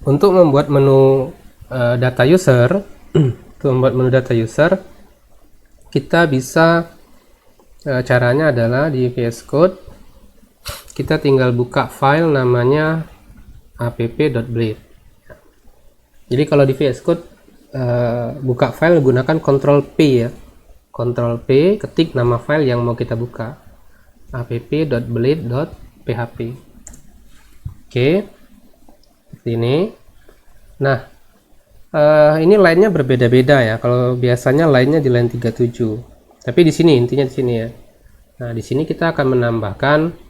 untuk membuat menu data user, untuk membuat menu data user, kita bisa caranya adalah di VS Code kita tinggal buka file namanya app.blade. Jadi kalau di VS Code buka file gunakan Ctrl P ya, Ctrl P, ketik nama file yang mau kita buka, app.blade.php. Oke, seperti ini. Nah, ini line-nya berbeda-beda ya. Kalau biasanya line-nya di line 37, tapi di sini intinya di sini ya. Nah, di sini kita akan menambahkan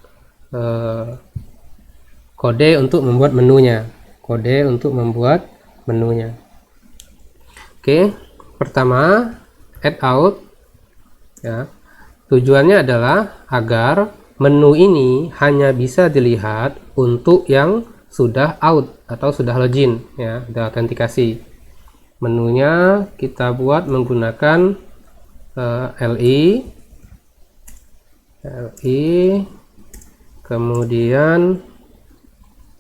kode untuk membuat menunya. Kode untuk membuat menunya. Oke, pertama add out ya. Tujuannya adalah agar menu ini hanya bisa dilihat untuk yang sudah out atau sudah login ya, sudah autentikasi. Menunya kita buat menggunakan li, kemudian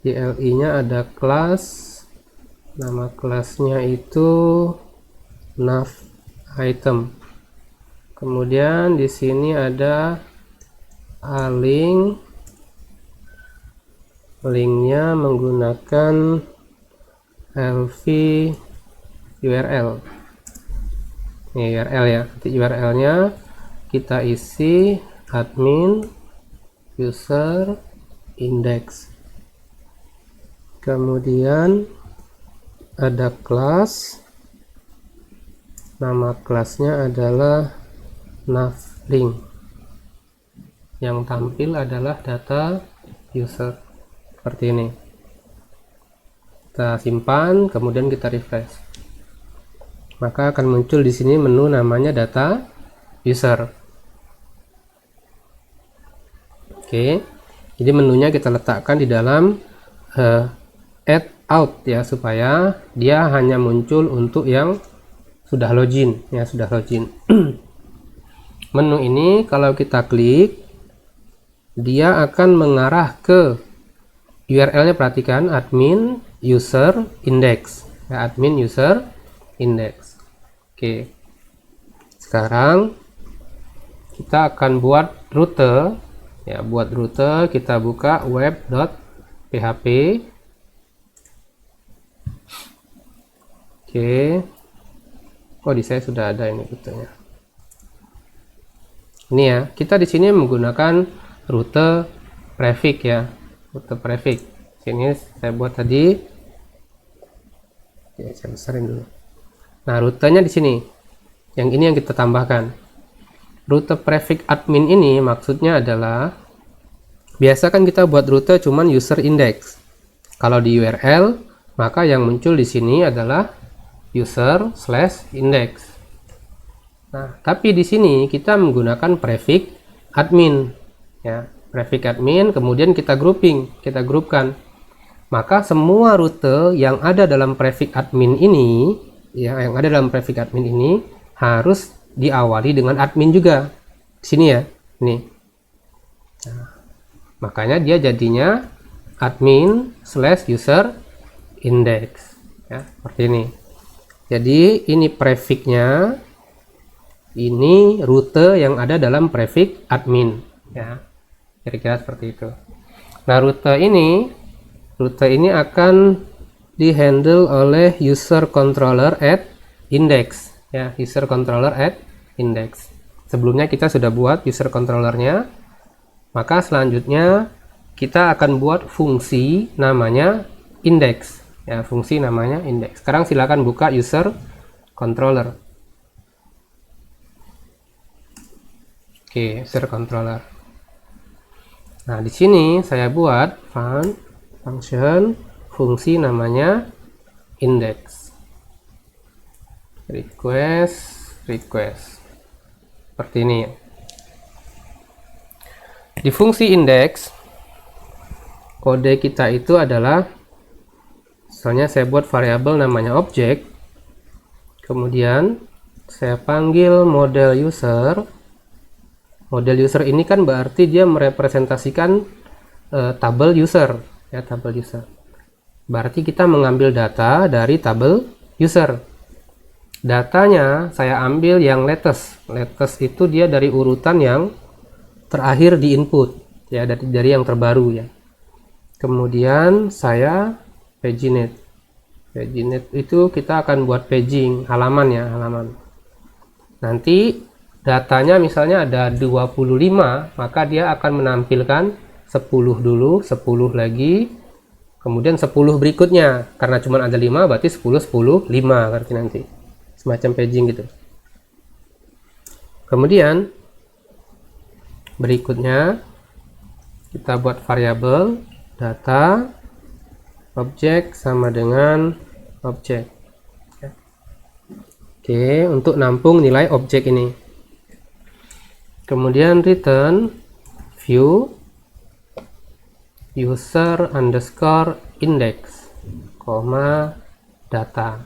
di li nya ada kelas, nama kelasnya itu nav item, kemudian di sini ada link, linknya menggunakan lv url. Ini url ya, nanti url nya kita isi admin user index, kemudian ada kelas, nama kelasnya adalah navlink, yang tampil adalah data user seperti ini. Kita simpan, kemudian kita refresh, maka akan muncul di sini menu namanya data user. Oke, jadi menunya kita letakkan di dalam add out ya, supaya dia hanya muncul untuk yang sudah login ya, sudah login. Menu ini kalau kita klik, dia akan mengarah ke URL-nya, perhatikan admin user index ya, admin user index. Oke, sekarang kita akan buat rute ya. Buat rute kita buka web.php. Oke, oh di saya sudah ada ini rutenya. Ini ya, kita di sini menggunakan rute prefix ya, rute prefix. Sini saya buat tadi. Oke, saya besarin dulu. Nah, rutenya di sini. Yang ini yang kita tambahkan. Rute prefix admin ini maksudnya adalah, biasa kan kita buat rute cuman user index. Kalau di URL, maka yang muncul di sini adalah user/index. Nah, tapi di sini kita menggunakan prefix admin ya, prefix admin, kemudian kita grouping, kita grupkan. Maka semua rute yang ada dalam prefix admin ini ya, yang ada dalam prefix admin ini harus diawali dengan admin juga. Sini ya, nih. Nah, makanya dia jadinya admin/user index ya, seperti ini. Jadi ini prefixnya, ini rute yang ada dalam prefix admin ya, kira-kira seperti itu. Nah, rute ini akan dihandle oleh user controller at index ya, user controller at index. Sebelumnya kita sudah buat user controllernya, maka selanjutnya kita akan buat fungsi namanya index ya, fungsi namanya index. Sekarang silakan buka user controller. Oke, user controller. Nah, di sini saya buat function fungsi namanya index, request seperti ini. Di fungsi index, kode kita itu adalah, misalnya saya buat variabel namanya object, kemudian saya panggil model user. Model user ini kan berarti dia merepresentasikan tabel user ya, tabel user. Berarti kita mengambil data dari tabel user. Datanya saya ambil yang latest. Latest itu dia dari urutan yang terakhir di input, ya, dari yang terbaru ya. Kemudian saya paginate. Paginate itu kita akan buat paging halaman ya, halaman. Nanti datanya misalnya ada 25, maka dia akan menampilkan 10 dulu, 10 lagi, kemudian 10 berikutnya. Karena cuma ada 5, berarti 10, 10, 5 berarti nanti. Semacam paging gitu. Kemudian berikutnya kita buat variabel data objek sama dengan objek. Oke, untuk nampung nilai objek ini. Kemudian return view user underscore index, data.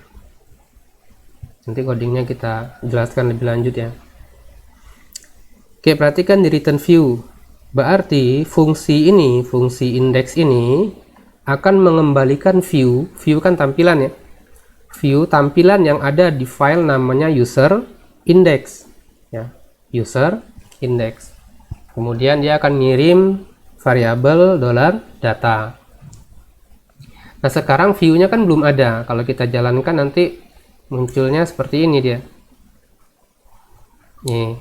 Nanti codingnya kita jelaskan lebih lanjut ya. Oke, perhatikan di return view. Berarti fungsi ini, fungsi index ini akan mengembalikan view kan tampilan ya. View tampilan yang ada di file namanya user index ya. User index. Kemudian dia akan ngirim variabel $data. Nah, sekarang view-nya kan belum ada. Kalau kita jalankan nanti munculnya seperti ini dia. Nih,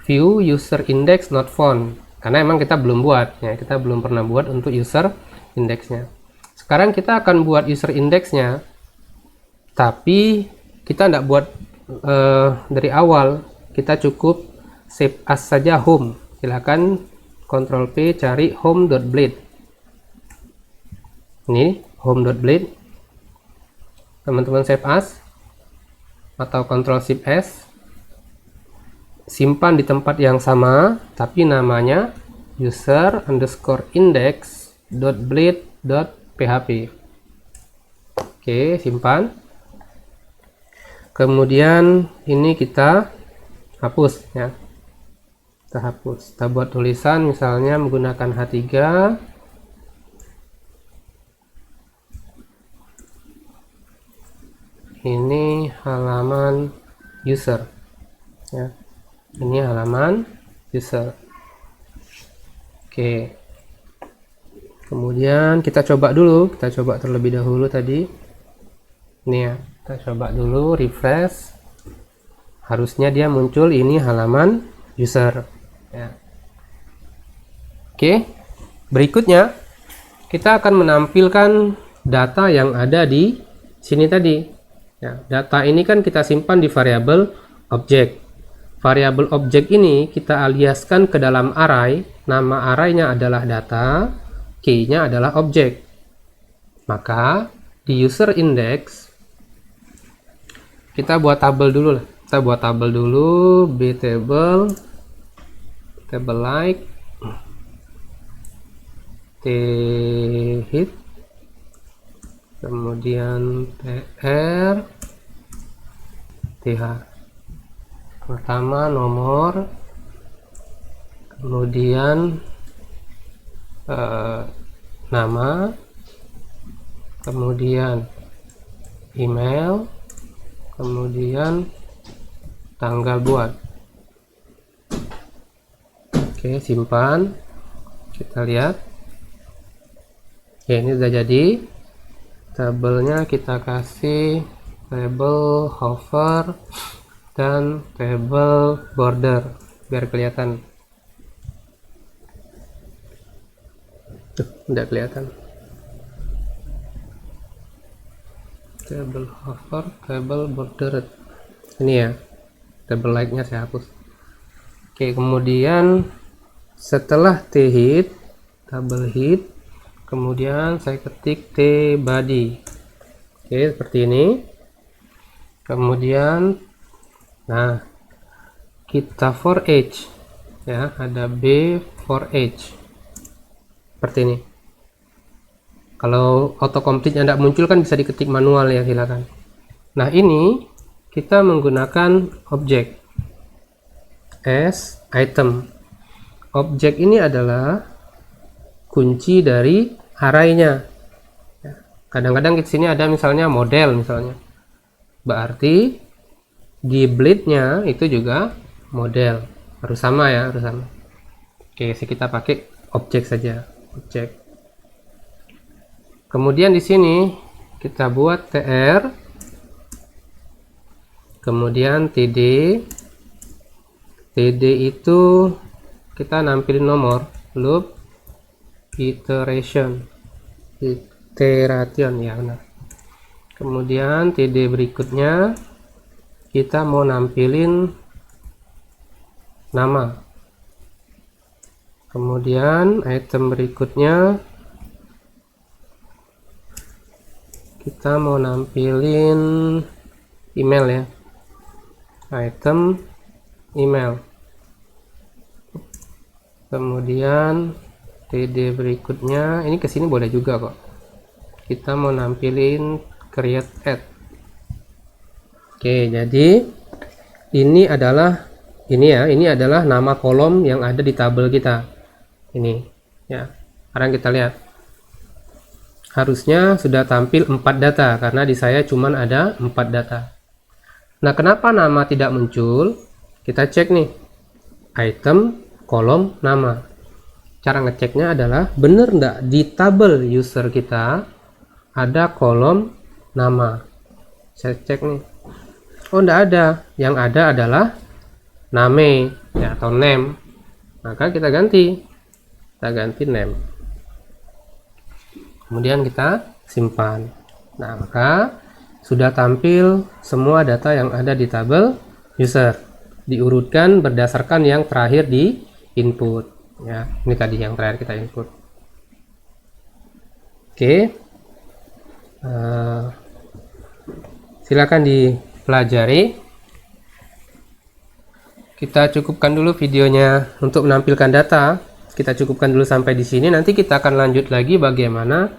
view user index not found. Karena emang kita belum buat ya, kita belum pernah buat untuk user indexnya. Sekarang kita akan buat user indexnya, tapi kita tidak buat dari awal. Kita cukup save as saja home. Silahkan Ctrl P cari home.blade. Ini home.blade. Teman-teman save as atau Ctrl Shift S, simpan di tempat yang sama tapi namanya user underscore index .blade.php. Oke, simpan. Kemudian ini kita hapus ya, kita hapus. Kita buat tulisan misalnya menggunakan H3. Ini halaman user ya, ini halaman user. Oke, kemudian kita coba dulu, kita coba terlebih dahulu tadi ini ya, kita coba dulu refresh, harusnya dia muncul ini halaman user ya. Oke, berikutnya kita akan menampilkan data yang ada di sini tadi. Ya, data ini kan kita simpan di variabel objek. Variabel objek ini kita aliaskan ke dalam array. Nama arraynya adalah data, key-nya adalah objek. Maka di user index kita buat tabel dulu lah. Kita buat tabel dulu, b table, table like, t hit, kemudian tr, th. Pertama nomor, kemudian nama, kemudian email, kemudian tanggal buat. Oke, simpan, kita lihat ya, ini sudah jadi. Tabelnya kita kasih label hover dan table border biar kelihatan. Tidak kelihatan. Table hover, table border. Ini ya, table like-nya saya hapus. Oke, kemudian setelah t hit, table hit, kemudian saya ketik t body. Oke, seperti ini. Kemudian nah, kita for each ya, ada b for each seperti ini. Kalau autocomplete tidak muncul kan bisa diketik manual ya, silakan. Nah, ini kita menggunakan objek as item. Objek ini adalah kunci dari arraynya. Kadang-kadang di sini ada misalnya model misalnya. Berarti di bleed-nya itu juga model. Harus sama ya, harus sama. Oke, kita pakai objek saja. Objek. Kemudian di sini kita buat tr, kemudian td. td itu kita nampilin nomor, loop iteration ya benar. Kemudian td berikutnya kita mau nampilin nama. Kemudian item berikutnya kita mau nampilin email ya, item email. Kemudian td berikutnya ini kesini boleh juga kok, kita mau nampilin create add. Oke, jadi ini adalah nama kolom yang ada di tabel kita ini ya. Sekarang kita lihat, harusnya sudah tampil 4 data karena di saya cuman ada 4 data. Nah, kenapa nama tidak muncul? Kita cek nih, item kolom nama. Cara ngeceknya adalah bener nggak di tabel user kita ada kolom nama. Saya cek nih, oh nggak ada, yang ada adalah name ya, atau name. Maka kita ganti name, kemudian kita simpan. Nah, maka sudah tampil semua data yang ada di tabel user, diurutkan berdasarkan yang terakhir di input ya. Ini tadi yang terakhir kita input. Oke, silakan dipelajari. Kita cukupkan dulu videonya untuk menampilkan data. Kita cukupkan dulu sampai di sini. Nanti kita akan lanjut lagi bagaimana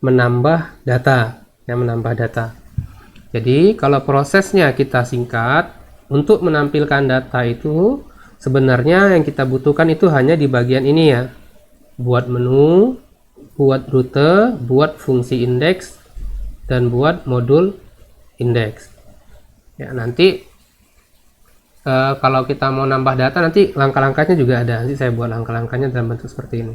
menambah data ya, menambah data. Jadi kalau prosesnya kita singkat, untuk menampilkan data itu sebenarnya yang kita butuhkan itu hanya di bagian ini ya. Buat menu, buat rute, buat fungsi indeks, dan buat modul indeks. Ya, nanti kalau kita mau nambah data, nanti langkah-langkahnya juga ada. Nanti saya buat langkah-langkahnya dalam bentuk seperti ini.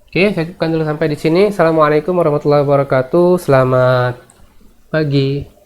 Oke, saya cukupkan dulu sampai di sini. Assalamualaikum warahmatullahi wabarakatuh. Selamat pagi.